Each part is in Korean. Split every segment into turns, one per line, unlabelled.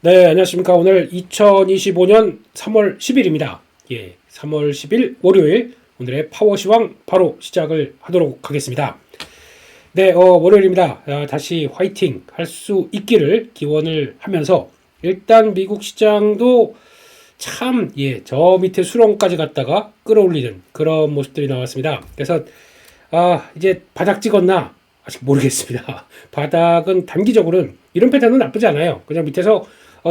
네, 안녕하십니까. 오늘 2025년 3월 10일입니다. 3월 10일 월요일 오늘의 파워시황 바로 시작을 하도록 하겠습니다. 네, 월요일입니다. 다시 화이팅 할 수 있기를 기원을 하면서 일단 미국 시장도 참, 저 밑에 수렁까지 갔다가 끌어올리는 그런 모습들이 나왔습니다. 그래서 이제 바닥 찍었나? 아직 모르겠습니다. 바닥은 단기적으로는 이런 패턴은 나쁘지 않아요. 그냥 밑에서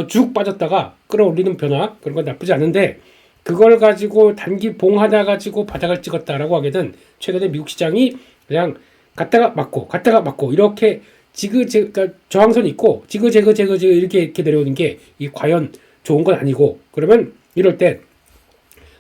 쭉 빠졌다가 끌어올리는 변화 그런 건 나쁘지 않은데 그걸 가지고 단기 봉 하나 가지고 바닥을 찍었다라고 하게는 최근에 미국 시장이 그냥 갔다가 맞고 이렇게 그러니까 저항선이 있고 지그재그 이렇게 내려오는 게 이 과연 좋은 건 아니고 그러면 이럴 때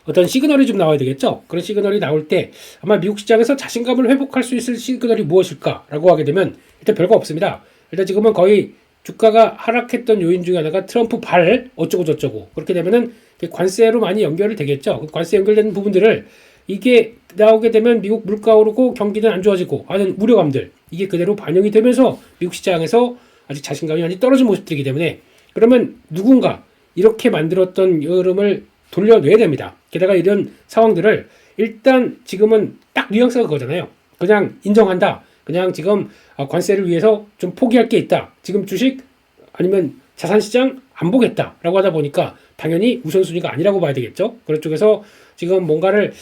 어떤 시그널이 좀 나와야 되겠죠. 그런 시그널이 나올 때 아마 미국 시장에서 자신감을 회복할 수 있을 시그널이 무엇일까라고 하게 되면 일단 별거 없습니다. 일단 지금은 거의 주가가 하락했던 요인 중에 하나가 트럼프 발 어쩌고 저쩌고 그렇게 되면은 관세로 많이 연결이 되겠죠. 그 관세 연결되는 부분들을 이게 나오게 되면 미국 물가 오르고 경기는 안 좋아지고 하는 우려감들 이게 그대로 반영이 되면서 미국 시장에서 아직 자신감이 많이 떨어진 모습들이기 때문에 그러면 누군가 이렇게 만들었던 흐름을 돌려내야 됩니다. 게다가 이런 상황들을 일단 지금은 딱 뉘앙스가 그거잖아요. 그냥 인정한다. 그냥 지금 관세를 위해서 좀 포기할 게 있다. 지금 주식 아니면 자산시장 안 보겠다라고 하다 보니까 당연히 우선순위가 아니라고 봐야 되겠죠. 그런 쪽에서 지금 뭔가를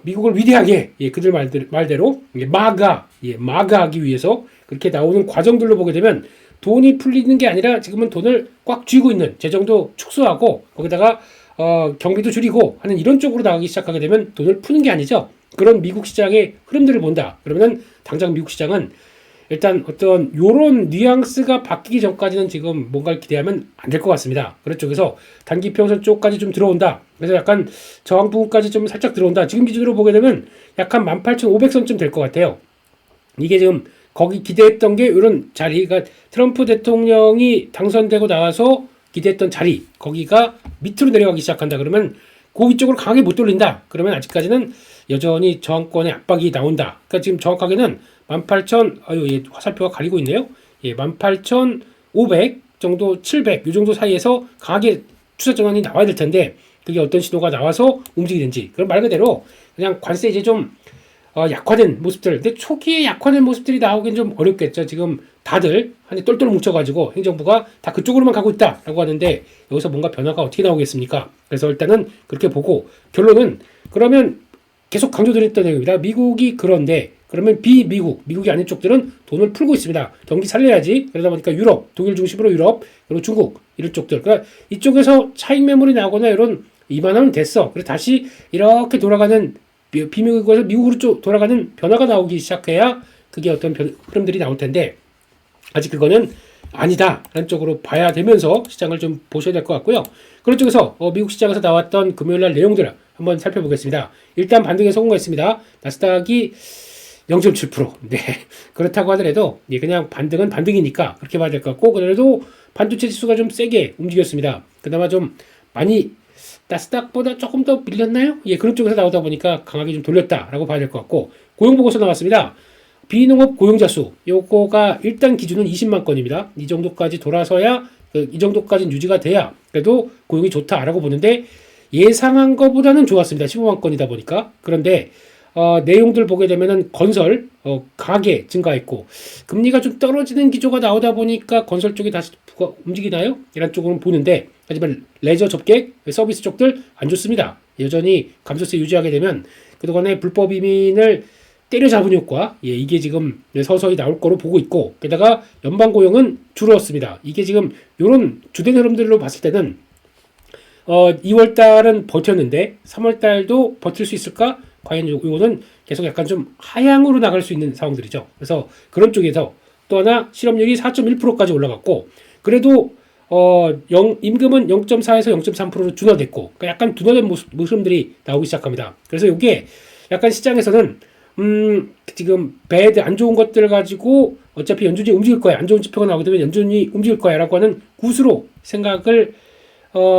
미국을 위대하게 그들 말대로 마가하기 위해서 그렇게 나오는 과정들로 보게 되면 돈이 풀리는 게 아니라 지금은 돈을 꽉 쥐고 있는 재정도 축소하고 거기다가 경비도 줄이고 하는 이런 쪽으로 나가기 시작하게 되면 돈을 푸는 게 아니죠. 그런 미국 시장의 흐름들을 본다. 그러면은 당장 미국 시장은 일단 어떤 요런 뉘앙스가 바뀌기 전까지는 지금 뭔가를 기대하면 안 될 것 같습니다. 그런 쪽에서 단기 평선 쪽까지 좀 들어온다. 그래서 약간 저항 부분까지 좀 살짝 들어온다. 지금 기준으로 보게 되면 약간 18,500선쯤 될 것 같아요. 이게 지금 거기 기대했던 게 이런 자리, 그러니까 트럼프 대통령이 당선되고 나와서 기대했던 자리, 거기가 밑으로 내려가기 시작한다. 그러면 그 위쪽으로 강하게 못 돌린다. 그러면 아직까지는 여전히 저항권의 압박이 나온다. 그러니까 지금 정확하게는 18,000, 화살표가 가리고 있네요. 18,500 정도, 700, 이 정도 사이에서 강하게 추세 전환이 나와야 될 텐데, 그게 어떤 신호가 나와서 움직이는지. 그럼 말 그대로 그냥 관세 이제 좀 약화된 모습들. 근데 초기에 약화된 모습들이 나오긴 좀 어렵겠죠. 지금 다들 한에 똘똘 뭉쳐가지고 행정부가 다 그쪽으로만 가고 있다라고 하는데 여기서 뭔가 변화가 어떻게 나오겠습니까? 그래서 일단은 그렇게 보고 결론은 그러면 계속 강조드렸던 내용입니다. 미국이 그런데 그러면 미국이 아닌 쪽들은 돈을 풀고 있습니다. 경기 살려야지. 그러다 보니까 유럽, 독일 중심으로 유럽, 그리고 중국 이런 쪽들. 그러니까 이쪽에서 차익 매물이 나거나 이런 이만하면 됐어. 그래서 다시 이렇게 돌아가는 비미국에서 미국으로 쪽 돌아가는 변화가 나오기 시작해야 그게 어떤 흐름들이 나올 텐데 아직 그거는 아니다라는 쪽으로 봐야 되면서 시장을 좀 보셔야 될 것 같고요. 그런 쪽에서 미국 시장에서 나왔던 금요일날 내용들을 한번 살펴보겠습니다. 일단 반등에 성공했습니다. 나스닥이 0.7%. 네. 그렇다고 하더라도 그냥 반등은 반등이니까 그렇게 봐야 될 것 같고 그래도 반도체 지수가 좀 세게 움직였습니다. 그나마 좀 많이 나스닥보다 조금 더 밀렸나요? 그런 쪽에서 나오다 보니까 강하게 좀 돌렸다라고 봐야 될 것 같고 고용보고서 나왔습니다. 비농업 고용자 수 요거가 일단 기준은 20만 건입니다. 이 정도까지 돌아서야 이 정도까지는 유지가 돼야 그래도 고용이 좋다라고 보는데 예상한 것보다는 좋았습니다. 15만 건이다 보니까. 그런데 내용들 보게 되면은 건설 강하게 증가했고 금리가 좀 떨어지는 기조가 나오다 보니까 건설 쪽이 다시 움직이나요? 이런 쪽으로는 보는데 하지만 레저 접객 서비스 쪽들 안 좋습니다. 여전히 감소세 유지하게 되면 그동안의 불법 이민을 때려잡은 효과 이게 지금 서서히 나올 거로 보고 있고 게다가 연방 고용은 줄었습니다. 이게 지금 이런 주된 흐름들로 봤을 때는 2월 달은 버텼는데 3월 달도 버틸 수 있을까? 과연 이거는 계속 약간 좀 하향으로 나갈 수 있는 상황들이죠. 그래서 그런 쪽에서 또 하나 실업률이 4.1%까지 올라갔고 그래도 임금은 0.4에서 0.3%로 둔화됐고 그러니까 약간 둔화된 모습들이 나오기 시작합니다. 그래서 이게 약간 시장에서는 지금 배드 안 좋은 것들 가지고 어차피 연준이 움직일 거야. 안 좋은 지표가 나오게 되면 연준이 움직일 거야 라고 하는 구스로 생각을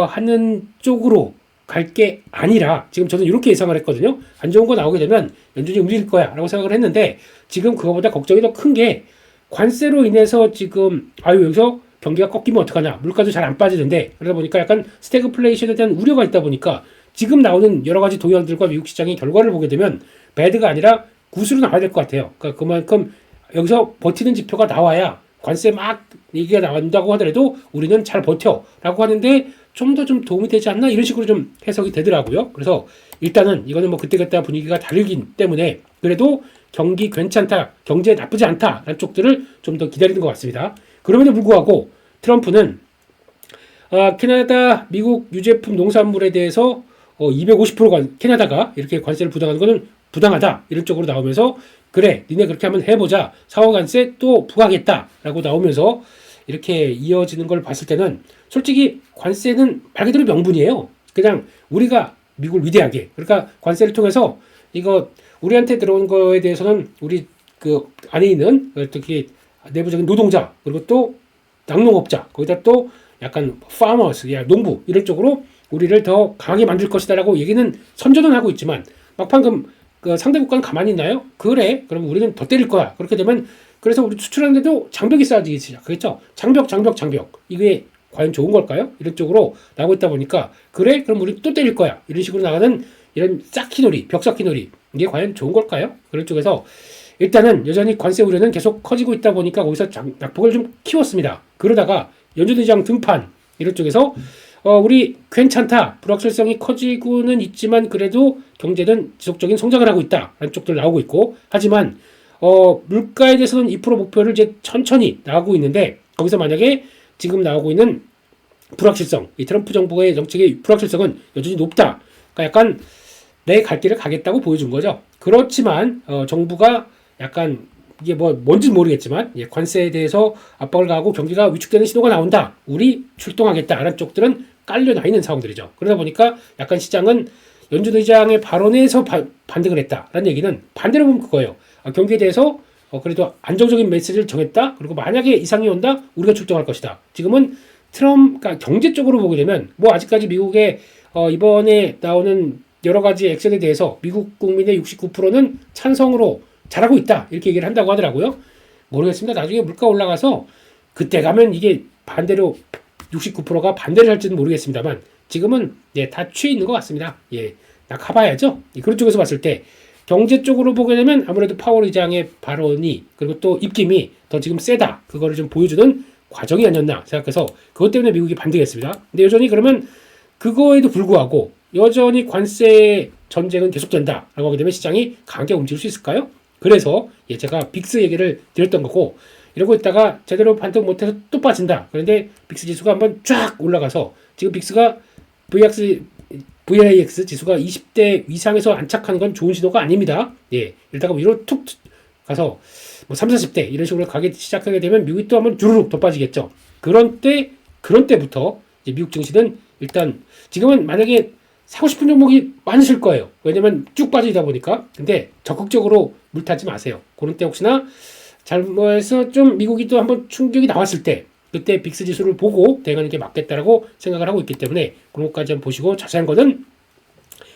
하는 쪽으로 갈 게 아니라 지금 저는 이렇게 예상을 했거든요. 안 좋은 거 나오게 되면 연준이 움직일 거야 라고 생각을 했는데 지금 그거보다 걱정이 더 큰 게 관세로 인해서 지금 여기서 경기가 꺾이면 어떡하냐. 물가도 잘 안 빠지는데 그러다 보니까 약간 스태그플레이션에 대한 우려가 있다 보니까 지금 나오는 여러 가지 동향들과 미국 시장의 결과를 보게 되면 배드가 아니라 굿으로 나와야 될 것 같아요. 그러니까 그만큼 여기서 버티는 지표가 나와야 관세 막 얘기가 나온다고 하더라도 우리는 잘 버텨라고 하는데 좀 더 좀 도움이 되지 않나 이런 식으로 좀 해석이 되더라고요. 그래서 일단은 이거는 뭐 그때그때 분위기가 다르기 때문에 그래도 경기 괜찮다, 경제 나쁘지 않다라는 쪽들을 좀 더 기다리는 것 같습니다. 그럼에도 불구하고 트럼프는 캐나다, 미국 유제품 농산물에 대해서 250%가 캐나다가 이렇게 관세를 부담하는 것은 부당하다 이런 쪽으로 나오면서 그래 니네 그렇게 한번 해보자 상호 관세 또 부과하겠다라고 나오면서 이렇게 이어지는 걸 봤을 때는 솔직히 관세는 말 그대로 명분이에요. 그냥 우리가 미국을 위대하게 그러니까 관세를 통해서 이거 우리한테 들어온 거에 대해서는 우리 그 안에 있는 특히 내부적인 노동자 그리고 또 낙농업자 거기다 또 약간 farmers 농부 이런 쪽으로 우리를 더 강하게 만들 것이다라고 얘기는 선전은 하고 있지만 막판 그 상대 국가는 가만히 있나요? 그래 그럼 우리는 더 때릴 거야. 그렇게 되면 그래서 우리 수출하는데도 장벽이 쌓여지기 시작하겠죠. 장벽 이게 과연 좋은 걸까요? 이런 쪽으로 나오고 있다 보니까 그래 그럼 우리 또 때릴 거야. 이런 식으로 나가는 이런 쌓기놀이 벽 쌓기놀이 이게 과연 좋은 걸까요? 그런 쪽에서 일단은 여전히 관세 우려는 계속 커지고 있다 보니까 거기서 낙폭을 좀 키웠습니다. 그러다가 연준의장 등판 이런 쪽에서 우리 괜찮다. 불확실성이 커지고는 있지만 그래도 경제는 지속적인 성장을 하고 있다라는 쪽들 나오고 있고 하지만 물가에 대해서는 2% 목표를 이제 천천히 나오고 있는데 거기서 만약에 지금 나오고 있는 불확실성, 이 트럼프 정부의 정책의 불확실성은 여전히 높다. 그러니까 약간 내 갈 길을 가겠다고 보여준 거죠. 그렇지만 정부가 약간 이게 뭔지 모르겠지만 관세에 대해서 압박을 가하고 경기가 위축되는 신호가 나온다. 우리 출동하겠다라는 쪽들은 깔려나 있는 상황들이죠. 그러다 보니까 약간 시장은 연준 의장의 발언에서 반등을 했다라는 얘기는 반대로 보면 그거예요. 경기에 대해서 그래도 안정적인 메시지를 정했다. 그리고 만약에 이상이 온다, 우리가 출동할 것이다. 지금은 그러니까 경제 쪽으로 보게 되면 아직까지 미국의 이번에 나오는 여러 가지 액션에 대해서 미국 국민의 69%는 찬성으로 잘하고 있다. 이렇게 얘기를 한다고 하더라고요. 모르겠습니다. 나중에 물가 올라가서 그때 가면 이게 반대로 69%가 반대를 할지는 모르겠습니다만 지금은 다 취해 있는 것 같습니다. 나 가봐야죠. 그런 쪽에서 봤을 때 경제 쪽으로 보게 되면 아무래도 파월 의장의 발언이 그리고 또 입김이 더 지금 세다. 그거를 좀 보여주는 과정이 아니었나 생각해서 그것 때문에 미국이 반등했습니다. 근데 여전히 그러면 그거에도 불구하고 여전히 관세 전쟁은 계속된다라고 하게 되면 시장이 강하게 움직일 수 있을까요? 그래서 제가 빅스 얘기를 드렸던 거고 이러고 있다가 제대로 반등 못해서 또 빠진다. 그런데 빅스 지수가 한번 쫙 올라가서 지금 빅스가 VIX 지수가 20대 이상에서 안착하는 건 좋은 신호가 아닙니다. 이러다가 위로 툭 가서 3, 40대 이런 식으로 가기 시작하게 되면 미국이 또 한번 주르륵 더 빠지겠죠. 그런 때부터 이제 미국 증시는 일단 지금은 만약에 사고 싶은 종목이 많으실 거예요. 왜냐면 쭉 빠지다 보니까. 근데 적극적으로 물타지 마세요. 그런 때 혹시나 잘못해서 좀 미국이 또 한번 충격이 나왔을 때 그때 빅스 지수를 보고 대응하는 게 맞겠다라고 생각을 하고 있기 때문에 그런 것까지 한번 보시고 자세한 거는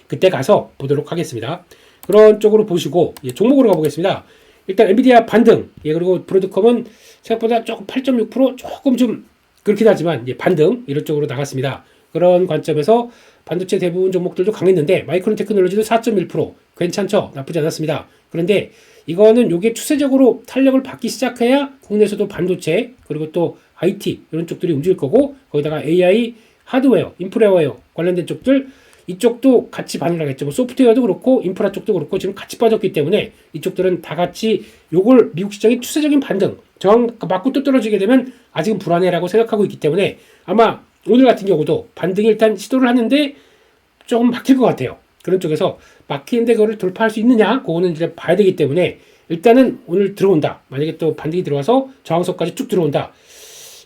그때 가서 보도록 하겠습니다. 그런 쪽으로 보시고 종목으로 가보겠습니다. 일단 엔비디아 반등 그리고 브로드컴은 생각보다 조금 8.6% 조금 좀 그렇긴 하지만 반등 이런 쪽으로 나갔습니다. 그런 관점에서 반도체 대부분 종목들도 강했는데 마이크론 테크놀로지도 4.1% 괜찮죠? 나쁘지 않았습니다. 그런데 이거는 요게 추세적으로 탄력을 받기 시작해야 국내에서도 반도체 그리고 또 IT 이런 쪽들이 움직일 거고 거기다가 AI 하드웨어, 인프라웨어 관련된 쪽들 이쪽도 같이 반응을 하겠죠. 소프트웨어도 그렇고 인프라 쪽도 그렇고 지금 같이 빠졌기 때문에 이쪽들은 다 같이 요걸 미국 시장의 추세적인 반등 맞고 또 떨어지게 되면 아직은 불안해라고 생각하고 있기 때문에 아마 오늘 같은 경우도 반등이 일단 시도를 하는데 조금 막힐 것 같아요. 그런 쪽에서 막히는데 그거를 돌파할 수 있느냐 그거는 이제 봐야 되기 때문에 일단은 오늘 들어온다. 만약에 또 반등이 들어와서 저항선까지 쭉 들어온다.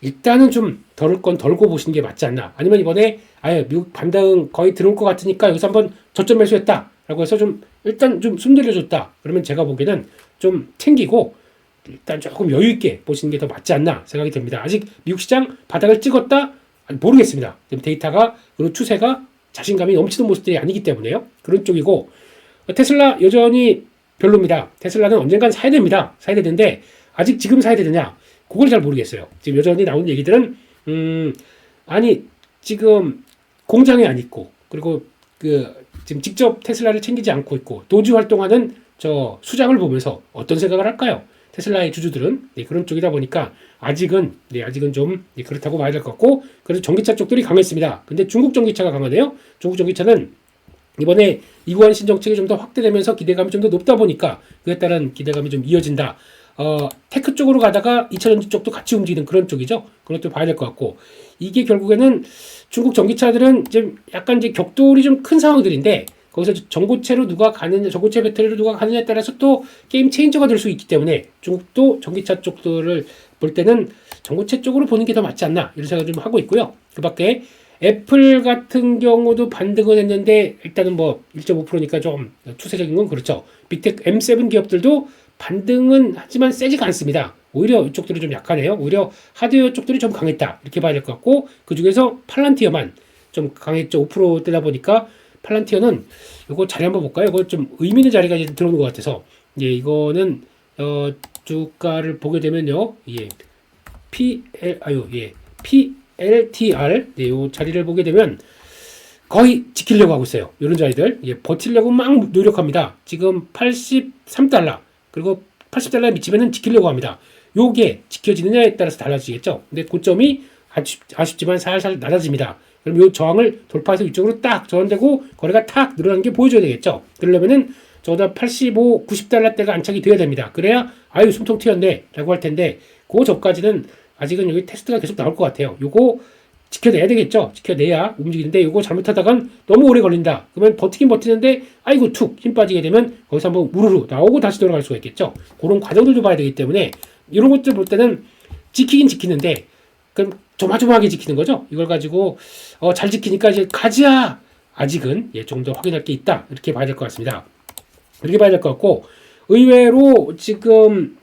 일단은 좀 덜을 건 덜고 보시는 게 맞지 않나. 아니면 이번에 미국 반등 거의 들어올 것 같으니까 여기서 한번 저점 매수했다 라고 해서 좀 일단 좀 숨들여줬다. 그러면 제가 보기에는 좀 챙기고 일단 조금 여유 있게 보시는 게 더 맞지 않나 생각이 듭니다. 아직 미국 시장 바닥을 찍었다? 모르겠습니다. 데이터가 그리고 추세가 자신감이 넘치는 모습들이 아니기 때문에요. 그런 쪽이고 테슬라 여전히 별로입니다. 테슬라는 언젠간 사야 됩니다. 사야 되는데 아직 지금 사야 되느냐? 그걸 잘 모르겠어요. 지금 여전히 나오는 얘기들은 아니 지금 공장에 안 있고 그리고 지금 직접 테슬라를 챙기지 않고 있고 도주 활동하는 저 수장을 보면서 어떤 생각을 할까요? 테슬라의 주주들은 그런 쪽이다 보니까 아직은 좀 그렇다고 봐야 될 것 같고, 그래서 전기차 쪽들이 강했습니다. 근데 중국 전기차가 강하네요. 중국 전기차는 이번에 이구안 신정책이 좀 더 확대되면서 기대감이 좀 더 높다 보니까 그에 따른 기대감이 좀 이어진다. 테크 쪽으로 가다가 2차전지 쪽도 같이 움직이는 그런 쪽이죠. 그것도 봐야 될 것 같고, 이게 결국에는 중국 전기차들은 좀 약간 이제 격돌이 좀 큰 상황들인데, 거기서 전고체로 누가 가느냐, 전고체 배터리로 누가 가느냐에 따라서 또 게임 체인저가 될 수 있기 때문에 중국도 전기차 쪽들을 볼 때는 전고체 쪽으로 보는 게 더 맞지 않나 이런 생각을 좀 하고 있고요. 그 밖에 애플 같은 경우도 반등을 했는데 일단은 뭐 1.5%니까 좀 추세적인 건 그렇죠. 빅테크 M7 기업들도 반등은 하지만 세지가 않습니다. 오히려 이쪽들이 좀 약하네요. 오히려 하드웨어 쪽들이 좀 강했다 이렇게 봐야 될 것 같고, 그 중에서 팔란티어만 좀 강했죠. 5%대다 보니까 팔란티어는 이거 자리 한번 볼까요? 이거 좀 의미 있는 자리가 이제 들어오는 것 같아서, 이거는 주가를 보게 되면요, PLTR 이 자리를 보게 되면 거의 지키려고 하고 있어요. 이런 자리들 버티려고 막 노력합니다. 지금 83달러 그리고 80달러에 미치면은 지키려고 합니다. 요게 지켜지느냐에 따라서 달라지겠죠. 근데 고점이 아쉽지만 살살 낮아집니다. 그럼 요 저항을 돌파해서 이쪽으로 딱 전환되고 거래가 탁 늘어나는 게 보여줘야 되겠죠. 그러려면은 저보다 85, 90달러대가 안착이 돼야 됩니다. 그래야 아유 숨통 튀었네 라고 할 텐데, 그 전까지는 아직은 여기 테스트가 계속 나올 것 같아요. 요거 지켜내야 되겠죠. 지켜내야 움직이는데 요거 잘못하다간 너무 오래 걸린다. 그러면 버티긴 버티는데 아이고 툭 힘 빠지게 되면 거기서 한번 우르르 나오고 다시 돌아갈 수가 있겠죠. 그런 과정들도 봐야 되기 때문에 이런 것들 볼 때는 지키긴 지키는데 그럼 조마조마하게 지키는 거죠. 이걸 가지고 잘 지키니까 이제 가자. 아직은 좀 더 확인할 게 있다. 이렇게 봐야 될 것 같습니다. 이렇게 봐야 될 것 같고, 의외로 지금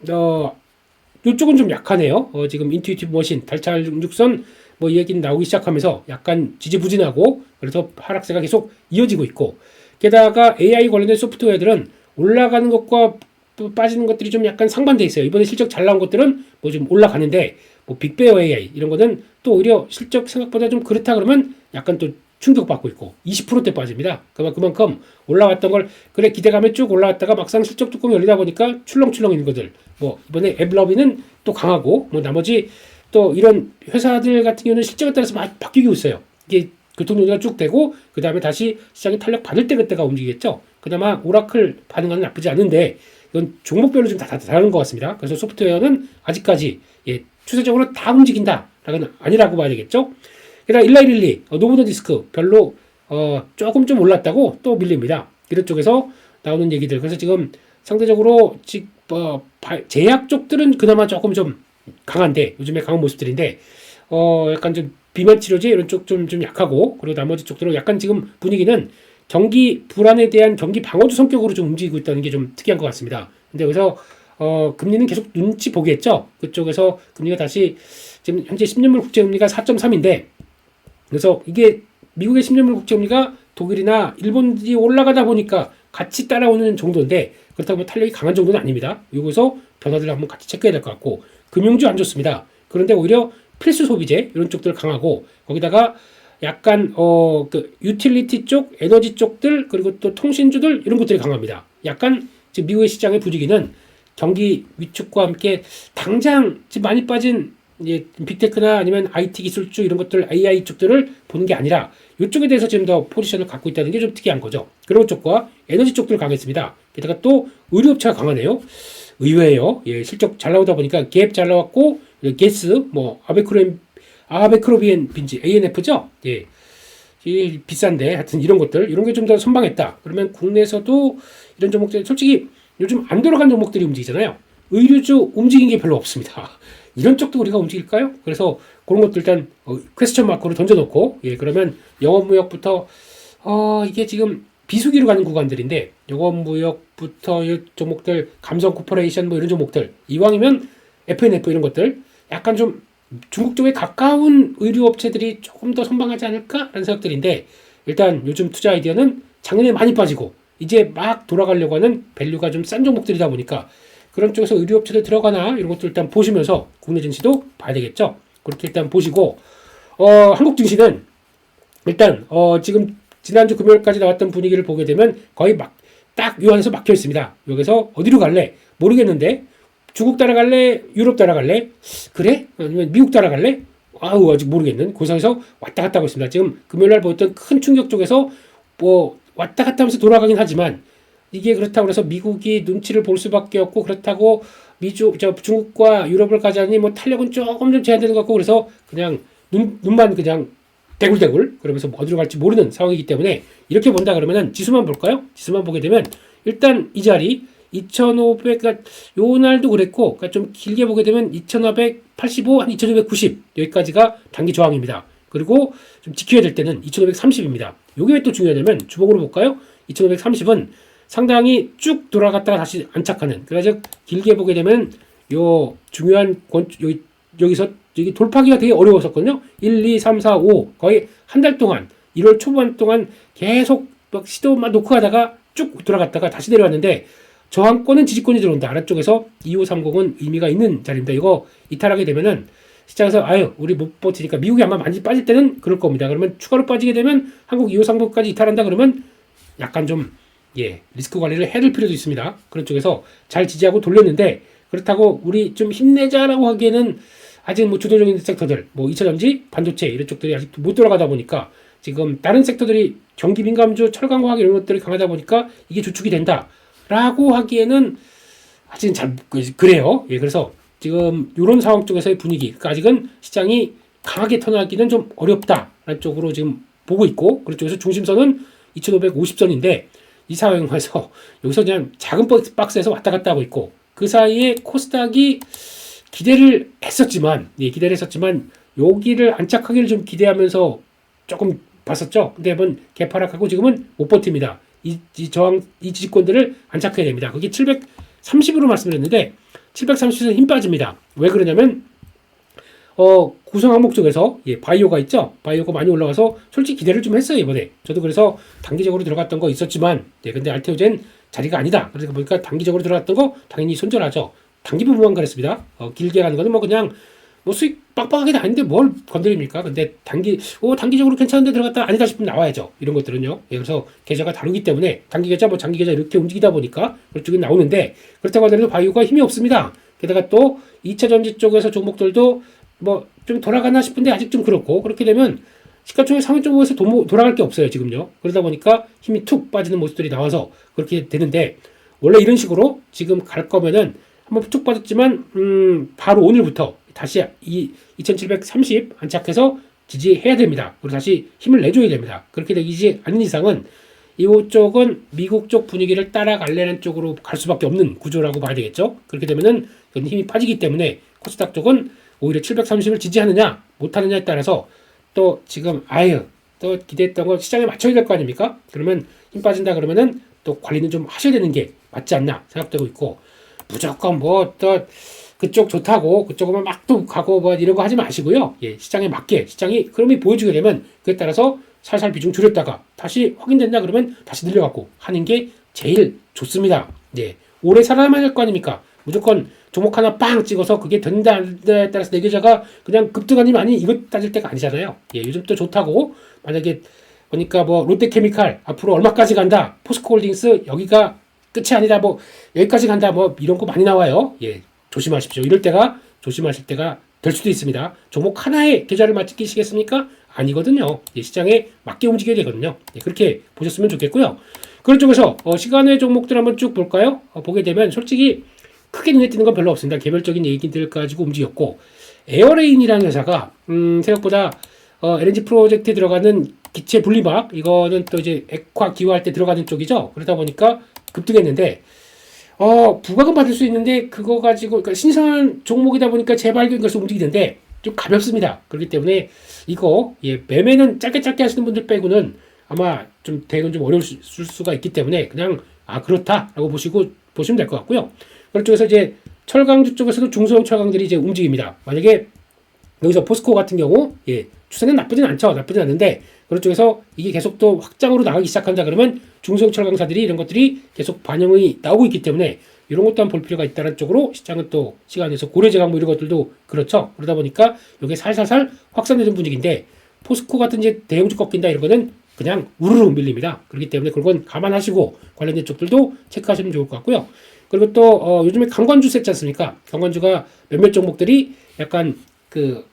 이쪽은 좀 약하네요. 지금 인투이티브 머신, 달차 중직선 뭐 이 얘기는 나오기 시작하면서 약간 지지부진하고 그래서 하락세가 계속 이어지고 있고, 게다가 AI 관련된 소프트웨어들은 올라가는 것과 빠지는 것들이 좀 약간 상반돼 있어요. 이번에 실적 잘 나온 것들은 뭐 좀 올라가는데, 뭐 빅베어 AI 이런 거는 또 오히려 실적 생각보다 좀 그렇다 그러면 약간 또 충격받고 있고 20%대 빠집니다. 그만큼 올라왔던 걸 그래 기대감에 쭉 올라왔다가 막상 실적 뚜껑이 열리다 보니까 출렁출렁 있는 것들, 뭐 이번에 앱러비는 또 강하고 뭐 나머지 또 이런 회사들 같은 경우는 실적에 따라서 많이 바뀌고 있어요. 이게 교통정리가 쭉 되고 그 다음에 다시 시장이 탄력 받을 때 그때가 움직이겠죠. 그나마 오라클 반응은 나쁘지 않은데 이건 종목별로 좀 다 다른 것 같습니다. 그래서 소프트웨어는 아직까지 추세적으로 다 움직인다라고는 아니라고 봐야 되겠죠. 게다가 일라이릴리, 노브노디스크 별로 조금 좀 올랐다고 또 밀립니다. 이런 쪽에서 나오는 얘기들. 그래서 지금 상대적으로 제약 쪽들은 그나마 조금 좀 강한데 요즘에 강한 모습들인데 약간 좀 비만 치료제 이런 쪽 좀 약하고, 그리고 나머지 쪽들은 약간 지금 분위기는 경기 불안에 대한 경기 방어주 성격으로 좀 움직이고 있다는 게 좀 특이한 것 같습니다. 근데 여기서 금리는 계속 눈치 보겠죠. 그쪽에서 금리가 다시 지금 현재 10년물 국채금리가 4.3인데, 그래서 이게 미국의 10년물 국채금리가 독일이나 일본이 올라가다 보니까 같이 따라오는 정도인데, 그렇다고 뭐 탄력이 강한 정도는 아닙니다. 여기서 변화들을 한번 같이 체크해야 될 것 같고, 금융주 안 좋습니다. 그런데 오히려 필수 소비재 이런 쪽들 강하고, 거기다가 약간 그 유틸리티 쪽, 에너지 쪽들, 그리고 또 통신주들 이런 것들이 강합니다. 약간 지금 미국의 시장의 부지기는 경기 위축과 함께 당장 지금 많이 빠진 빅테크나 아니면 IT 기술주 이런 것들, AI 쪽들을 보는 게 아니라 이쪽에 대해서 지금 더 포지션을 갖고 있다는 게 좀 특이한 거죠. 그런 쪽과 에너지 쪽들 강했습니다. 게다가 또 의료업체가 강하네요. 의외예요. 실적 잘 나오다 보니까 갭 잘 나왔고, 게스, 뭐 아베크로비엔 빈지 ANF죠. 비싼데 하여튼 이런 게 좀 더 선방했다. 그러면 국내에서도 이런 종목들 솔직히 요즘 안 돌아간 종목들이 움직이잖아요. 의류주 움직인 게 별로 없습니다. 이런 쪽도 우리가 움직일까요? 그래서 그런 것들 일단 퀘스천 마크로 던져놓고, 그러면 영업무역부터 이게 지금 비수기로 가는 구간들인데, 영업무역부터 이 종목들, 감성 코퍼레이션 뭐 이런 종목들, 이왕이면 FNF 이런 것들 약간 좀 중국 쪽에 가까운 의류업체들이 조금 더 선방하지 않을까라는 생각들인데, 일단 요즘 투자 아이디어는 작년에 많이 빠지고 이제 막 돌아가려고 하는 밸류가 좀 싼 종목들이다 보니까 그런 쪽에서 의류업체들 들어가나 이런 것도 일단 보시면서 국내 증시도 봐야 되겠죠. 그렇게 일단 보시고 한국 증시는 일단 지금 지난주 금요일까지 나왔던 분위기를 보게 되면 거의 막 딱 요 안에서 막혀 있습니다. 여기서 어디로 갈래? 모르겠는데 중국 따라갈래? 유럽 따라갈래? 그래? 아니면 미국 따라갈래? 아우 아직 모르겠는. 그 사이에서 왔다 갔다 하고 있습니다. 지금 금요일날 보였던 큰 충격 쪽에서 뭐 왔다 갔다 하면서 돌아가긴 하지만 이게 그렇다고 해서 미국이 눈치를 볼 수밖에 없고 그렇다고 중국과 유럽을 가자니 뭐 탄력은 조금 좀 제한되는 것 같고 그래서 그냥 눈만 그냥 대굴대굴 그러면서 어디로 갈지 모르는 상황이기 때문에 이렇게 본다 그러면은 지수만 볼까요? 지수만 보게 되면 일단 이 자리 2500, 그러니까 요 날도 그랬고, 그러니까 좀 길게 보게 되면 2585, 한 2590 여기까지가 단기 저항입니다. 그리고 좀 지켜야 될 때는 2530입니다. 요게 왜 또 중요하냐면 주봉으로 볼까요? 2530은 상당히 쭉 돌아갔다가 다시 안착하는. 그래서 길게 보게 되면 요 중요한 여기서 여기 돌파기가 되게 어려웠었거든요. 1, 2, 3, 4, 5 거의 한 달 동안 1월 초반 동안 계속 막 시도만 놓고 하다가 쭉 돌아갔다가 다시 내려왔는데 저항권은 지지권이 들어온다. 아래쪽에서 2530은 의미가 있는 자리입니다. 이거 이탈하게 되면은 시장에서 아유 우리 못 버티니까 미국이 아마 많이 빠질 때는 그럴 겁니다. 그러면 추가로 빠지게 되면 한국 2530까지 이탈한다 그러면 약간 좀 리스크 관리를 해야 될 필요도 있습니다. 그런 쪽에서 잘 지지하고 돌렸는데 그렇다고 우리 좀 힘내자라고 하기에는 아직 뭐 주도적인 섹터들 뭐 2차전지 반도체 이런 쪽들이 아직도 못 돌아가다 보니까 지금 다른 섹터들이 경기 민감주 철강화학 이런 것들이 강하다 보니까 이게 주축이 된다. 라고 하기에는 아직은 잘 그래요. 그래서 지금 이런 상황 쪽에서의 분위기, 그러니까 아직은 시장이 강하게 턴하기는 좀 어렵다라는 쪽으로 지금 보고 있고, 그쪽에서 중심선은 2,550선인데 이 상황에서 여기서 그냥 작은 박스에서 왔다 갔다 하고 있고, 그 사이에 코스닥이 기대를 했었지만 여기를 안착하기를 좀 기대하면서 조금 봤었죠. 근데 한번 개파락하고 지금은 못 버팁니다. 이 지지권들을 안착해야 됩니다. 그게 730으로 말씀드렸는데 730에서 힘 빠집니다. 왜 그러냐면 구성 항목 쪽에서 바이오가 있죠. 바이오가 많이 올라가서 솔직히 기대를 좀 했어요 이번에. 저도 그래서 단기적으로 들어갔던 거 있었지만 근데 알테오젠 자리가 아니다. 그래서 보니까 단기적으로 들어갔던 거 당연히 손절하죠. 단기 부분만 그랬습니다. 길게 가는 거는 뭐 그냥 뭐 수익 빡빡하게 다니는데 뭘 건드립니까? 근데 단기적으로 괜찮은데 들어갔다 아니다 싶으면 나와야죠. 이런 것들은요. 그래서 계좌가 다르기 때문에 단기 계좌, 뭐 장기 계좌 이렇게 움직이다 보니까 그쪽에 나오는데 그렇다고 하더라도 바이오가 힘이 없습니다. 게다가 또 2차 전지 쪽에서 종목들도 뭐 좀 돌아가나 싶은데 아직 좀 그렇고 그렇게 되면 시가총액 상위 쪽에서 돌아갈 게 없어요 지금요. 그러다 보니까 힘이 툭 빠지는 모습들이 나와서 그렇게 되는데 원래 이런 식으로 지금 갈 거면은 한번 툭 빠졌지만 바로 오늘부터 다시 2730 안착해서 지지해야 됩니다. 그리고 다시 힘을 내줘야 됩니다. 그렇게 되지 않는 이상은 이쪽은 미국 쪽 분위기를 따라가려는 쪽으로 갈 수밖에 없는 구조라고 봐야 되겠죠. 그렇게 되면은 힘이 빠지기 때문에 코스닥 쪽은 오히려 730을 지지하느냐 못하느냐에 따라서 또 지금 또 기대했던 거 시장에 맞춰야 될 거 아닙니까? 그러면 힘 빠진다 그러면은 또 관리는 좀 하셔야 되는 게 맞지 않나 생각되고 있고 무조건 뭐 또 그쪽 좋다고 그쪽으로만 막 또 가고 뭐 이런 거 하지 마시고요. 시장에 맞게 시장이 흐름이 보여주게 되면 그에 따라서 살살 비중 줄였다가 다시 확인된다 그러면 다시 늘려갖고 하는 게 제일 좋습니다. 오래 살아남아야 될 거 아닙니까? 무조건 종목 하나 빵 찍어서 그게 된다에 따라서 내 계좌가 그냥 급등하니 많이 이거 따질 때가 아니잖아요. 요즘 또 좋다고 만약에 보니까 뭐 롯데케미칼 앞으로 얼마까지 간다, 포스코홀딩스 여기가 끝이 아니다, 뭐 여기까지 간다, 뭐 이런 거 많이 나와요. 조심하십시오. 이럴 때가 조심하실 때가 될 수도 있습니다. 종목 하나에 계좌를 맡기시겠습니까? 아니거든요. 시장에 맞게 움직여야 되거든요. 그렇게 보셨으면 좋겠고요. 그런 쪽에서 시간의 종목들 한번 쭉 볼까요? 보게 되면 솔직히 크게 눈에 띄는 건 별로 없습니다. 개별적인 얘기들 가지고 움직였고 에어레인이라는 회사가 생각보다 LNG 프로젝트에 들어가는 기체 분리막 이거는 또 이제 액화 기화할 때 들어가는 쪽이죠. 그러다 보니까 급등했는데 부각은 받을 수 있는데 그거 가지고 그러니까 신선한 종목이다 보니까 재발견 것이 움직이는데 좀 가볍습니다. 그렇기 때문에 이거 매매는 짧게 하시는 분들 빼고는 아마 좀 대응은 좀 어려울 수가 있기 때문에 그냥 그렇다라고 보시면 될 것 같고요. 그런 쪽에서 이제 철강주 쪽에서도 중소형 철강들이 이제 움직입니다. 만약에 여기서 포스코 같은 경우 추세는 나쁘진 않는데 그런 쪽에서 이게 계속 또 확장으로 나가기 시작한다 그러면 중소형 철강사들이 이런 것들이 계속 반영이 나오고 있기 때문에 이런 것도 한번 볼 필요가 있다는 쪽으로 시장은 또 시간에서 고려제강 뭐 이런 것들도 그렇죠. 그러다 보니까 이게 살살살 확산되는 분위기인데 포스코 같은 이제 대형주 꺾인다 이런 거는 그냥 우르르 밀립니다. 그렇기 때문에 그건 감안하시고 관련된 쪽들도 체크하시면 좋을 것 같고요. 그리고 또 요즘에 강관주 셌지 않습니까? 강관주가 몇몇 종목들이 약간 그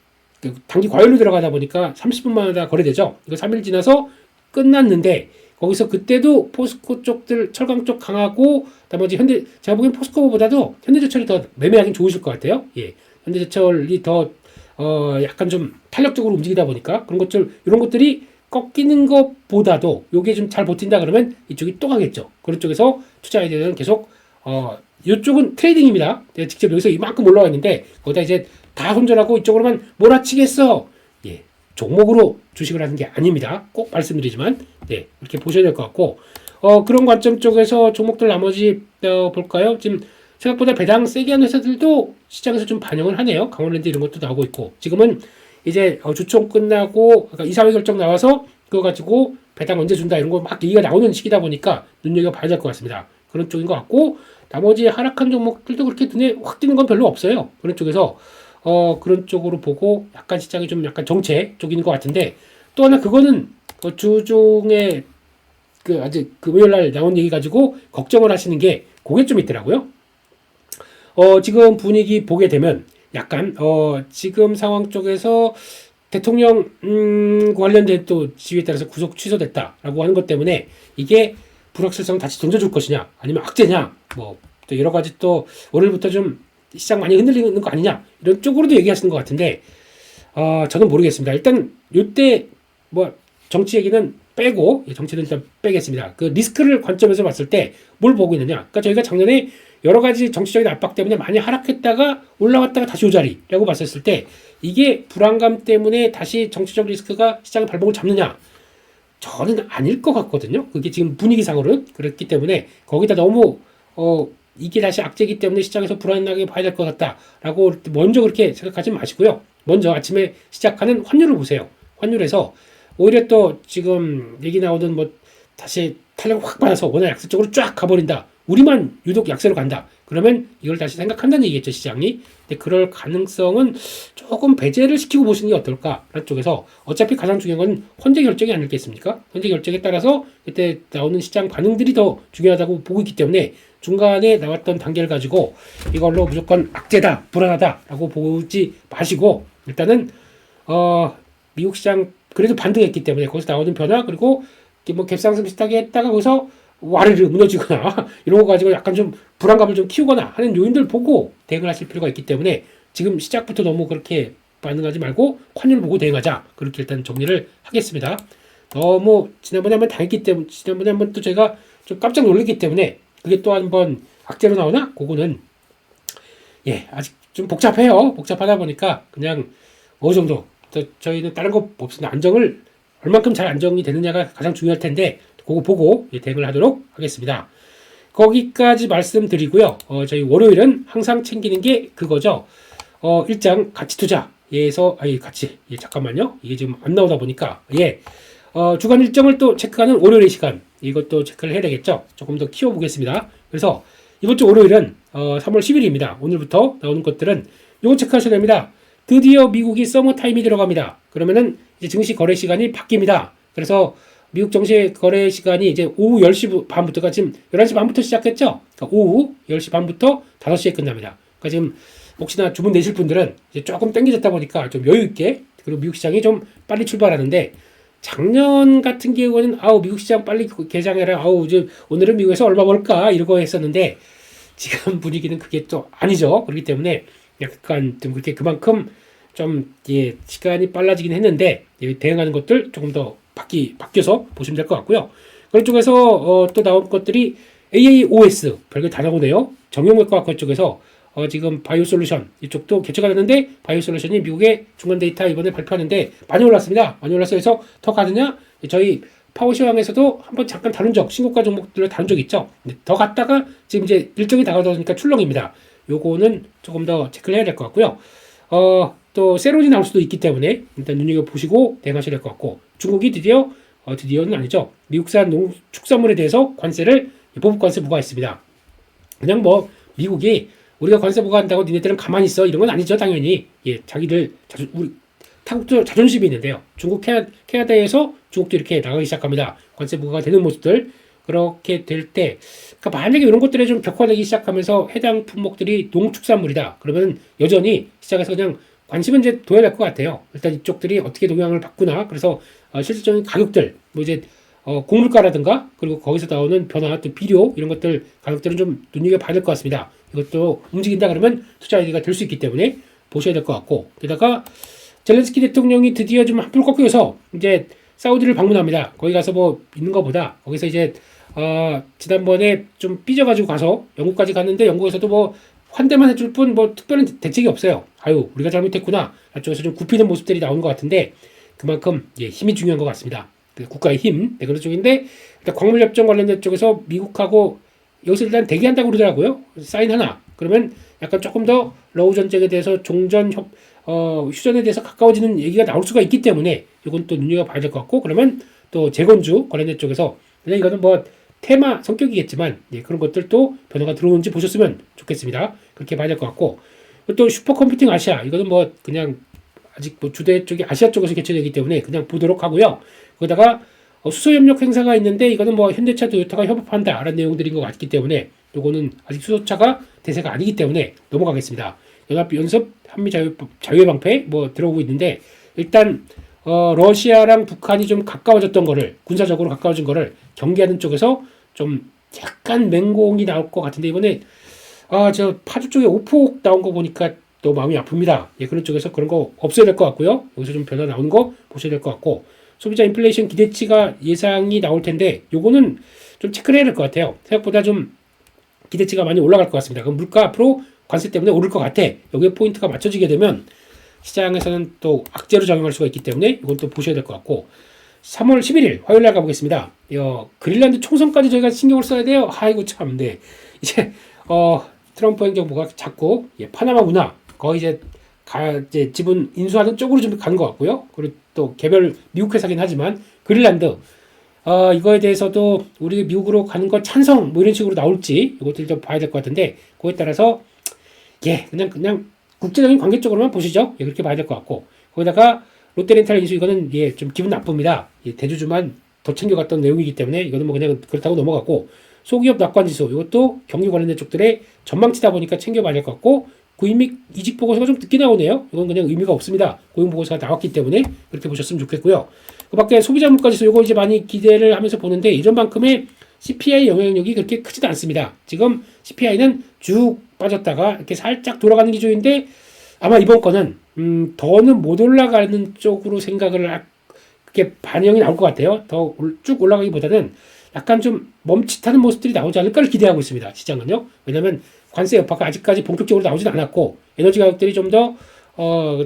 단기 과열로 들어가다 보니까 30분마다 거래되죠. 이거 3일 지나서 끝났는데 거기서 그때도 포스코 쪽들 철강 쪽 강하고 나머지 현대 제가 보기엔 포스코보다도 현대제철이 더 매매하기 좋으실 것 같아요. 예, 현대제철이 더 약간 좀 탄력적으로 움직이다 보니까 그런 것들 이런 것들이 꺾이는 것보다도 요게 좀 잘 버틴다 그러면 이쪽이 또 가겠죠. 그런 쪽에서 투자 아이디어는 계속 이쪽은 트레이딩입니다. 제가 직접 여기서 이만큼 올라와 있는데 거기다 이제 다 손절하고 이쪽으로만 몰아치겠어. 예, 종목으로 주식을 하는 게 아닙니다. 꼭 말씀드리지만 네, 이렇게 보셔야 될 것 같고 그런 관점 쪽에서 종목들 나머지 볼까요? 지금 생각보다 배당 세게 하는 회사들도 시장에서 좀 반영을 하네요. 강원랜드 이런 것도 나오고 있고 지금은 이제 주총 끝나고 그러니까 이사회 결정 나와서 그거 가지고 배당 언제 준다 이런 거 막 얘기가 나오는 시기다 보니까 눈여겨봐야 될 것 같습니다. 그런 쪽인 것 같고 나머지 하락한 종목들도 그렇게 눈에 확 띄는 건 별로 없어요. 그런 쪽에서 그런 쪽으로 보고 약간 시장이 좀 약간 정체 쪽인 것 같은데 또 하나 그거는 주중에 아직 금요일 날 나온 얘기 가지고 걱정을 하시는 게 그게 좀 있더라고요. 지금 분위기 보게 되면 약간 지금 상황 쪽에서 대통령 관련된 또 지위에 따라서 구속 취소됐다라고 하는 것 때문에 이게 불확실성 다시 던져줄 것이냐 아니면 악재냐 뭐 또 여러 가지 또 월요일부터 좀 시장 많이 흔들리는 거 아니냐 이런 쪽으로도 얘기하시는 것 같은데 저는 모르겠습니다. 일단 이때 뭐 정치 얘기는 빼고 정치는 일단 빼겠습니다. 그 리스크를 관점에서 봤을 때 뭘 보고 있느냐? 그러니까 저희가 작년에 여러 가지 정치적인 압박 때문에 많이 하락했다가 올라왔다가 다시 오자리라고 봤었을 때 이게 불안감 때문에 다시 정치적 리스크가 시장의 발목을 잡느냐? 저는 아닐 것 같거든요. 그게 지금 분위기상으로는 그렇기 때문에 거기다 너무 이게 다시 악재이기 때문에 시장에서 불안하게 봐야 될 것 같다라고 먼저 그렇게 생각하지 마시고요. 먼저 아침에 시작하는 환율을 보세요. 환율에서 오히려 또 지금 얘기 나오던 뭐 다시 탄력을 확 받아서 워낙 약세 쪽으로 쫙 가버린다. 우리만 유독 약세로 간다. 그러면 이걸 다시 생각한다는 얘기겠죠, 시장이. 근데 그럴 가능성은 조금 배제를 시키고 보시는 게 어떨까라는 쪽에서 어차피 가장 중요한 건 헌재 결정이 아니겠습니까? 헌재 결정에 따라서 그때 나오는 시장 반응들이 더 중요하다고 보고 있기 때문에 중간에 나왔던 단계를 가지고 이걸로 무조건 악재다, 불안하다라고 보지 마시고 일단은 미국 시장 그래도 반등했기 때문에 거기서 나오는 변화 그리고 뭐 갭상승 비슷하게 했다가 거기서 와르르 무너지거나 이런 거 가지고 약간 좀 불안감을 좀 키우거나 하는 요인들 보고 대응을 하실 필요가 있기 때문에 지금 시작부터 너무 그렇게 반응하지 말고 환율 보고 대응하자 그렇게 일단 정리를 하겠습니다. 너무 지난번에 한번 당했기 때문에 지난번에 한번 또 제가 좀 깜짝 놀랐기 때문에 그게 또 한번 악재로 나오나 그거는 아직 좀 복잡해요. 복잡하다 보니까 그냥 어느 정도 저희는 다른 거 없습니다. 안정을 얼만큼 잘 안정이 되느냐가 가장 중요할 텐데 그거 보고 대응을 하도록 하겠습니다. 거기까지 말씀드리고요. 저희 월요일은 항상 챙기는 게 그거죠. 일장 가치 투자에서 잠깐만요. 이게 지금 안 나오다 보니까 주간 일정을 또 체크하는 월요일의 시간 이것도 체크를 해야 되겠죠. 조금 더 키워보겠습니다. 그래서 이번 주 월요일은 3월 10일입니다. 오늘부터 나오는 것들은 이거 체크하셔야 됩니다. 드디어 미국이 서머 타임이 들어갑니다. 그러면은 이제 증시 거래 시간이 바뀝니다. 그래서 미국 증시 거래 시간이 이제 오후 10시 반부터가 지금 11시 반부터 시작했죠. 그러니까 오후 10시 반부터 5시에 끝납니다. 그러니까 지금 혹시나 주문 내실 분들은 이제 조금 땡겨졌다 보니까 좀 여유 있게 그리고 미국 시장이 좀 빨리 출발하는데 작년 같은 경우는 미국 시장 빨리 개장해라. 이제 오늘은 미국에서 얼마 벌까 이러고 했었는데 지금 분위기는 그게 또 아니죠. 그렇기 때문에 약간 좀 그렇게 그만큼 좀 시간이 빨라지긴 했는데 대응하는 것들 조금 더 바뀌어서 보시면 될 것 같고요. 그런 쪽에서 또 나온 것들이 AAOS 별게 다 나오네요. 정형외과 쪽에서 지금 바이오솔루션 이쪽도 개최가 됐는데 바이오솔루션이 미국의 중간 데이터 이번에 발표하는데 많이 올랐습니다. 많이 올랐어서 더 가느냐? 저희 파워시황에서도 한번 잠깐 다룬 적 신고가 종목들을 다룬 적 있죠. 더 갔다가 지금 이제 일정이 다가다 보니까 출렁입니다. 요거는 조금 더 체크를 해야 될 것 같고요. 또 세론이 나올 수도 있기 때문에 일단 눈여겨보시고 대응하셔야 될 것 같고 중국이 드디어는 아니죠. 미국산 농축산물에 대해서 관세를 보복 관세 부과했습니다. 그냥 뭐 미국이 우리가 관세 부과한다고 니네들은 가만히 있어 이런 건 아니죠. 당연히 예, 자기들 우리 타국도 자존심이 있는데요. 중국 캐나다에서 중국도 이렇게 나가기 시작합니다. 관세 부과가 되는 모습들 그렇게 될 때, 그러니까 만약에 이런 것들에 좀 격화되기 시작하면서 해당 품목들이 농축산물이다. 그러면 여전히 시장에서 그냥 관심은 이제 둬야 될 것 같아요. 일단 이쪽들이 어떻게 동향을 바꾸나. 그래서 실질적인 가격들, 뭐 이제 곡물가라든가 그리고 거기서 나오는 변화, 또 비료 이런 것들 가격들은 좀 눈여겨봐야 될 것 같습니다. 이것도 움직인다 그러면 투자 아이디가 될 수 있기 때문에 보셔야 될 것 같고, 게다가 젤렌스키 대통령이 드디어 좀 한풀 꺾여서 이제 사우디를 방문합니다. 거기 가서 뭐 있는 것보다 거기서 이제 지난번에 좀 삐져가지고 가서 영국까지 갔는데 영국에서도 뭐 환대만 해줄 뿐 뭐 특별한 대책이 없어요. 아유 우리가 잘못했구나. 이쪽에서 좀 굽히는 모습들이 나오는 것 같은데 그만큼 예, 힘이 중요한 것 같습니다. 국가의 힘, 네, 그런 쪽인데 일단 광물협정 관련된 쪽에서 미국하고 여기서 일단 대기한다고 그러더라고요. 사인 하나. 그러면 약간 조금 더 러우 전쟁에 대해서 휴전에 대해서 가까워지는 얘기가 나올 수가 있기 때문에 이건 또 눈여겨봐야 될 것 같고, 그러면 또 재건주 관련된 쪽에서 그냥 이거는 뭐 테마 성격이겠지만 예, 그런 것들도 변화가 들어오는지 보셨으면 좋겠습니다. 그렇게 봐야 될 것 같고, 또 슈퍼컴퓨팅 아시아 이거는 뭐 그냥 아직 뭐 주대 쪽이 아시아 쪽에서 개최되기 때문에 그냥 보도록 하고요. 거기다가 수소협력 행사가 있는데 이거는 뭐 현대차 도요타가 협업한다라는 내용들인 것 같기 때문에 요거는 아직 수소차가 대세가 아니기 때문에 넘어가겠습니다. 연합 한미 자유의 방패 뭐 들어오고 있는데 일단 러시아랑 북한이 좀 가까워졌던 거를 군사적으로 가까워진 거를 경계하는 쪽에서 좀 약간 맹공이 나올 것 같은데 이번에 저 파주 쪽에 오폭 나온 거 보니까 또 마음이 아픕니다. 예, 그런 쪽에서 그런 거 없어야 될 것 같고요. 여기서 좀 변화 나오는 거 보셔야 될 것 같고, 소비자 인플레이션 기대치가 예상이 나올 텐데 요거는 좀 체크를 해야 될 것 같아요. 생각보다 좀 기대치가 많이 올라갈 것 같습니다. 그럼 물가 앞으로 관세 때문에 오를 것 같아. 여기에 포인트가 맞춰지게 되면 시장에서는 또 악재로 작용할 수가 있기 때문에 이건 또 보셔야 될 것 같고, 3월 11일 화요일 날 가보겠습니다. 그린란드 총선까지 저희가 신경을 써야 돼요. 아이고 참, 네. 이제 트럼프 행정부가 자꾸 파나마 운하 거의 이제 지분 인수하는 쪽으로 좀 가는 것 같고요. 그리고 또 개별 미국 회사긴 하지만 그린란드 이거에 대해서도 우리 미국으로 가는 거 찬성 뭐 이런 식으로 나올지 이것들 좀 봐야 될 것 같은데, 그거에 따라서 예 그냥 국제적인 관계 쪽으로만 보시죠. 예, 그렇게 봐야 될 것 같고, 거기다가 롯데렌탈 인수 이거는 예 좀 기분 나쁩니다. 예, 대주주만 더 챙겨갔던 내용이기 때문에 이거는 뭐 그냥 그렇다고 넘어가고, 소기업 낙관지수 이것도 경기 관련된 쪽들의 전망치다 보니까 챙겨봐야 될 것 같고, 구입 이직 보고서가 좀 늦게 나오네요. 이건 그냥 의미가 없습니다. 고용 보고서가 나왔기 때문에 그렇게 보셨으면 좋겠고요. 그 밖에 소비자 물가지수 이거 이제 많이 기대를 하면서 보는데 이전만큼의 CPI 영향력이 그렇게 크지도 않습니다. 지금 CPI는 쭉 빠졌다가 이렇게 살짝 돌아가는 기조인데 아마 이번 거는 더는 못 올라가는 쪽으로 생각을 그게 반영이 나올 것 같아요. 더 쭉 올라가기보다는 약간 좀 멈칫하는 모습들이 나오지 않을까를 기대하고 있습니다. 시장은요. 왜냐하면 관세 여파가 아직까지 본격적으로 나오진 않았고 에너지 가격들이 좀 더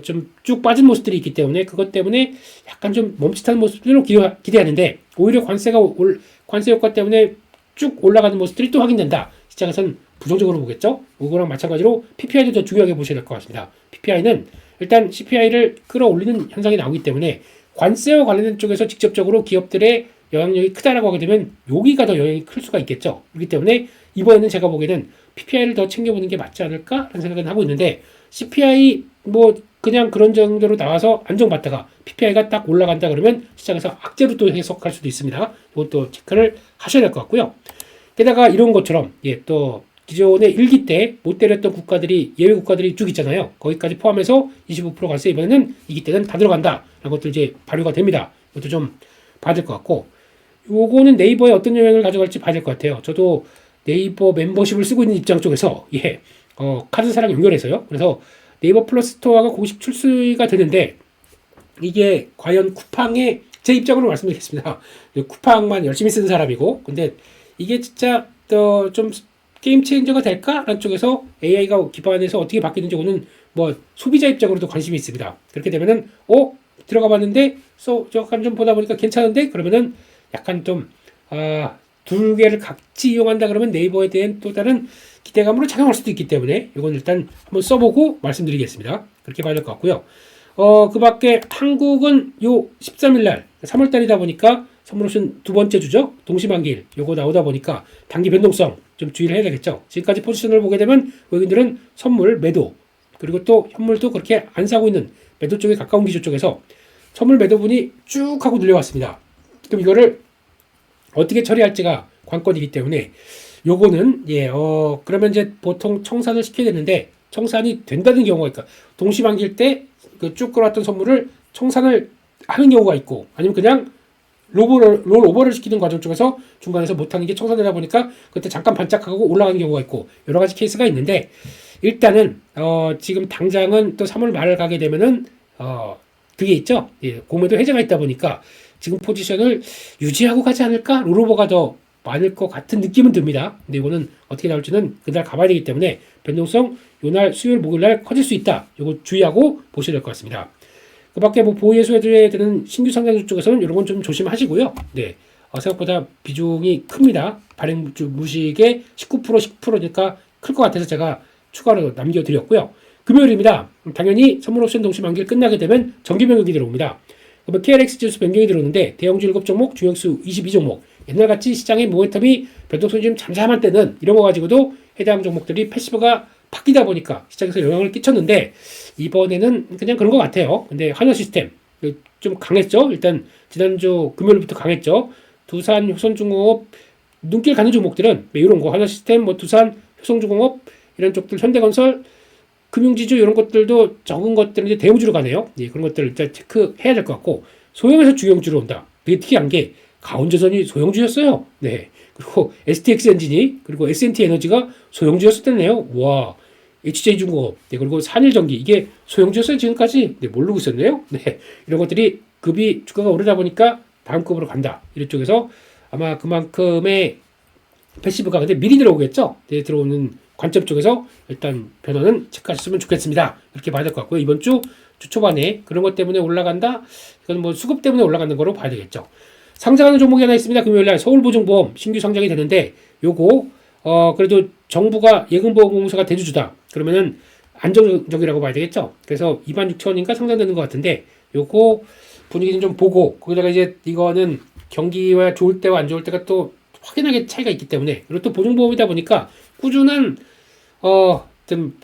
좀 쭉 빠진 모습들이 있기 때문에 그것 때문에 약간 좀 멈칫하는 모습들로 기대하는데, 오히려 관세 효과 때문에 쭉 올라가는 모습들이 또 확인된다. 시장에서는 부정적으로 보겠죠. 이거랑 마찬가지로 PPI도 더 중요하게 보셔야 될 것 같습니다. PPI는 일단 CPI를 끌어올리는 현상이 나오기 때문에 관세와 관련된 쪽에서 직접적으로 기업들의 영향력이 크다라고 하게 되면 여기가 더 영향이 클 수가 있겠죠. 그렇기 때문에 이번에는 제가 보기에는 PPI를 더 챙겨보는 게 맞지 않을까라는 생각은 하고 있는데, CPI 뭐 그냥 그런 정도로 나와서 안정받다가 PPI가 딱 올라간다 그러면 시장에서 악재로 또 해석할 수도 있습니다. 이것도 체크를 하셔야 될 것 같고요. 게다가 이런 것처럼 또 기존에 1기 때 못 때렸던 국가들이 예외 국가들이 쭉 있잖아요. 거기까지 포함해서 25% 관세 이번에는 2기 때는 다 들어간다. 라는 것들 이제 발효가 됩니다. 이것도 좀 봐야 될 것 같고, 요거는 네이버에 어떤 영향을 가져갈지 봐야 될 것 같아요. 저도 네이버 멤버십을 쓰고 있는 입장 쪽에서 카드사랑 연결해서요. 그래서 네이버 플러스 스토어가 공식 출시가 되는데 이게 과연 쿠팡의, 제 입장으로 말씀드리겠습니다. 쿠팡만 열심히 쓰는 사람이고, 근데 이게 진짜 좀 게임 체인저가 될까라는 쪽에서 AI가 기반해서 어떻게 바뀌는지 오는 뭐 소비자 입장으로도 관심이 있습니다. 그렇게 되면은 들어가 봤는데 약간 좀 보다 보니까 괜찮은데 그러면은 약간 좀 두 개를 같이 이용한다 그러면 네이버에 대한 또 다른 기대감으로 작용할 수도 있기 때문에 이건 일단 한번 써보고 말씀드리겠습니다. 그렇게 봐야 될 것 같고요. 그 밖에 한국은 요 13일날 3월달이다 보니까 선물 옵션 두 번째 주죠. 동시만기일 요거 나오다 보니까 단기 변동성 좀 주의를 해야 되겠죠. 지금까지 포지션을 보게 되면 외국인들은 선물 매도 그리고 또 현물도 그렇게 안 사고 있는 매도 쪽에 가까운 기조 쪽에서 선물 매도분이 쭉 하고 늘려왔습니다. 그럼 이거를 어떻게 처리할지가 관건이기 때문에 요거는 그러면 이제 보통 청산을 시켜야 되는데 청산이 된다는 경우가 있까 동시만기일 때 그 쭉 끌어왔던 선물을 청산을 하는 경우가 있고 아니면 그냥 롤오버를 시키는 과정 쪽에서 중간에서 못하는 게 청산되다 보니까 그때 잠깐 반짝하고 올라가는 경우가 있고 여러 가지 케이스가 있는데 일단은 지금 당장은 또 3월 말 가게 되면은 그게 있죠. 공매도 해제가 있다 보니까 지금 포지션을 유지하고 가지 않을까? 롤오버가 더 많을 것 같은 느낌은 듭니다. 근데 이거는 어떻게 나올지는 그날 가봐야 되기 때문에 변동성 요날 수요일 목요일날 커질 수 있다. 이거 주의하고 보셔야 될 것 같습니다. 그 밖에 뭐 보호예수해드려야 되는 신규 상장주 쪽에서는 이런 건 좀 조심하시고요. 네. 생각보다 비중이 큽니다. 발행주 무식의 19% 10%니까 클 것 같아서 제가 추가로 남겨드렸고요. 금요일입니다. 당연히 선물 옵션 동시 만기를 끝나게 되면 정기 변경이 들어옵니다. 그러면 KRX 지수 변경이 들어오는데 대형주 7종목, 중형수 22종목. 옛날같이 시장의 모멘텀이 변동성이 좀 잠잠한 때는 이런 거 가지고도 해당 종목들이 패시브가 바뀌다 보니까 시장에서 영향을 끼쳤는데 이번에는 그냥 그런 것 같아요. 근데 한화 시스템 좀 강했죠. 일단 지난주 금요일부터 강했죠. 두산, 효선중공업 눈길 가는 종목들은 이런 거 한화 시스템, 뭐 두산, 효성중공업 이런 쪽들, 현대건설, 금융지주 이런 것들도 적은 것들은 이제 대형주로 가네요. 그런 것들 일단 체크해야 될 것 같고 소형에서 중형주로 온다. 되게 특이한 게 가온재선이 소형주였어요. 네. 그리고 STX 엔진이 그리고 S&T 에너지가 소형주였었대네요. 와. HJ중공업 그리고 산일전기 이게 소형주였어요 지금까지. 모르고 있었네요. 네. 이런 것들이 급이 주가가 오르다 보니까 다음 급으로 간다. 이런 쪽에서 아마 그만큼의 패시브가 근데 미리 들어오겠죠. 네, 들어오는 관점 쪽에서 일단 변화는 체크하셨으면 좋겠습니다. 이렇게 봐야 될 것 같고요. 이번 주 초반에 그런 것 때문에 올라간다. 이건 뭐 수급 때문에 올라가는 거로 봐야 되겠죠. 상장하는 종목이 하나 있습니다. 금요일날 서울보증보험 신규 상장이 되는데 요거 그래도 정부가 예금보험공사가 대주주다. 그러면은 안정적이라고 봐야 되겠죠. 그래서 26,000원인가 상장되는 것 같은데 요거 분위기는 좀 보고 거기다가 이제 이거는 경기와 좋을 때와 안 좋을 때가 또 확연하게 차이가 있기 때문에 그리고 또 보증보험이다 보니까 꾸준한 어떤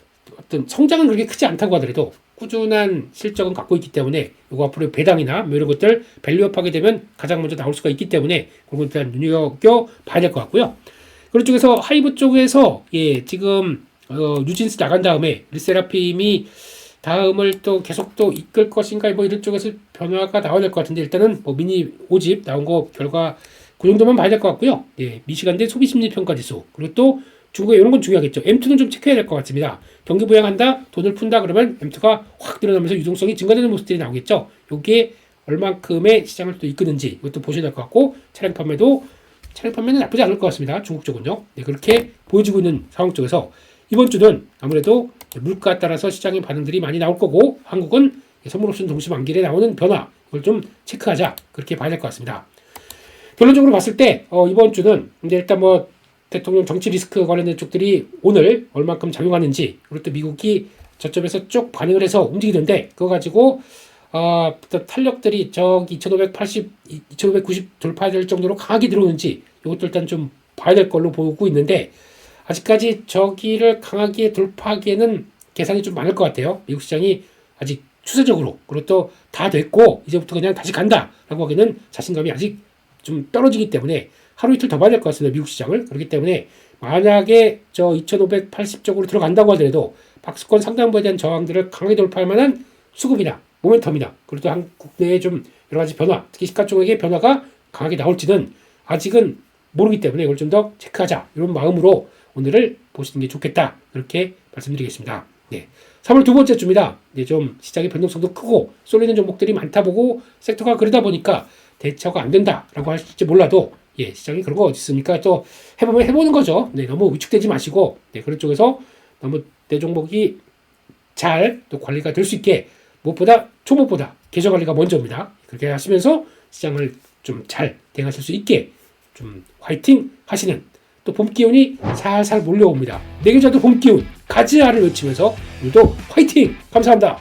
성장은 그렇게 크지 않다고 하더라도 꾸준한 실적은 갖고 있기 때문에 이거 앞으로 배당이나 뭐 이런 것들 밸류업하게 되면 가장 먼저 나올 수가 있기 때문에 그런 것들 눈여겨 봐야 될 것 같고요. 그런 쪽에서 하이브 쪽에서 지금 뉴진스 나간 다음에 르세라핌이 다음을 또 계속 또 이끌 것인가 뭐 이런 쪽에서 변화가 나와야 될 것 같은데 일단은 뭐 미니 5집 나온 거 결과 그 정도만 봐야 될 것 같고요. 미시간대 소비심리평가지수 그리고 또 중국에 이런 건 중요하겠죠. M2는 좀 체크해야 될 것 같습니다. 경기 부양한다, 돈을 푼다 그러면 M2가 확 늘어나면서 유동성이 증가되는 모습들이 나오겠죠. 여기에 얼만큼의 시장을 또 이끄는지 이것도 보셔야 될 것 같고 차량 판매는 나쁘지 않을 것 같습니다. 중국 쪽은요. 그렇게 보여지고 있는 상황 쪽에서 이번 주는 아무래도 물가에 따라서 시장의 반응들이 많이 나올 거고 한국은 선물옵션 동시 만기에 나오는 변화 이걸 좀 체크하자 그렇게 봐야 될 것 같습니다. 결론적으로 봤을 때 이번 주는 이제 일단 뭐 대통령 정치 리스크 관련된 쪽들이 오늘 얼만큼 작용하는지 그리고 또 미국이 저점에서 쭉 반응을 해서 움직이는데 그거 가지고 또 탄력들이 저기 2580, 2590 돌파해야 될 정도로 강하게 들어오는지 이것도 일단 좀 봐야 될 걸로 보고 있는데 아직까지 저기를 강하게 돌파하기에는 계산이 좀 많을 것 같아요. 미국 시장이 아직 추세적으로 그리고 또 다 됐고 이제부터 그냥 다시 간다라고 하기에는 자신감이 아직 좀 떨어지기 때문에 하루 이틀 더 봐야 될 것 같습니다. 미국 시장을. 그렇기 때문에 만약에 저 2580 쪽으로 들어간다고 하더라도 박스권 상단부에 대한 저항들을 강하게 돌파할 만한 수급이나 모멘텀이나 그리고 또 한국 내에 좀 여러 가지 변화, 특히 시가총액의 변화가 강하게 나올지는 아직은 모르기 때문에 이걸 좀 더 체크하자 이런 마음으로 오늘을 보시는 게 좋겠다 그렇게 말씀드리겠습니다. 3월 두 번째 주입니다. 좀 시장의 변동성도 크고 쏠리는 종목들이 많다 보고 섹터가 그러다 보니까 대처가 안 된다라고 할지 몰라도 시장이 그런 거 어디 있습니까? 또 해보는 거죠. 너무 위축되지 마시고 그런 쪽에서 너무 내 종목이 잘 또 관리가 될 수 있게 무엇보다 초보보다 계좌 관리가 먼저입니다. 그렇게 하시면서 시장을 좀 잘 대응하실 수 있게 좀 화이팅 하시는 또 봄 기운이 살살 몰려옵니다. 내 계좌도 봄 기운 가지야를 외치면서 오늘도 화이팅! 감사합니다.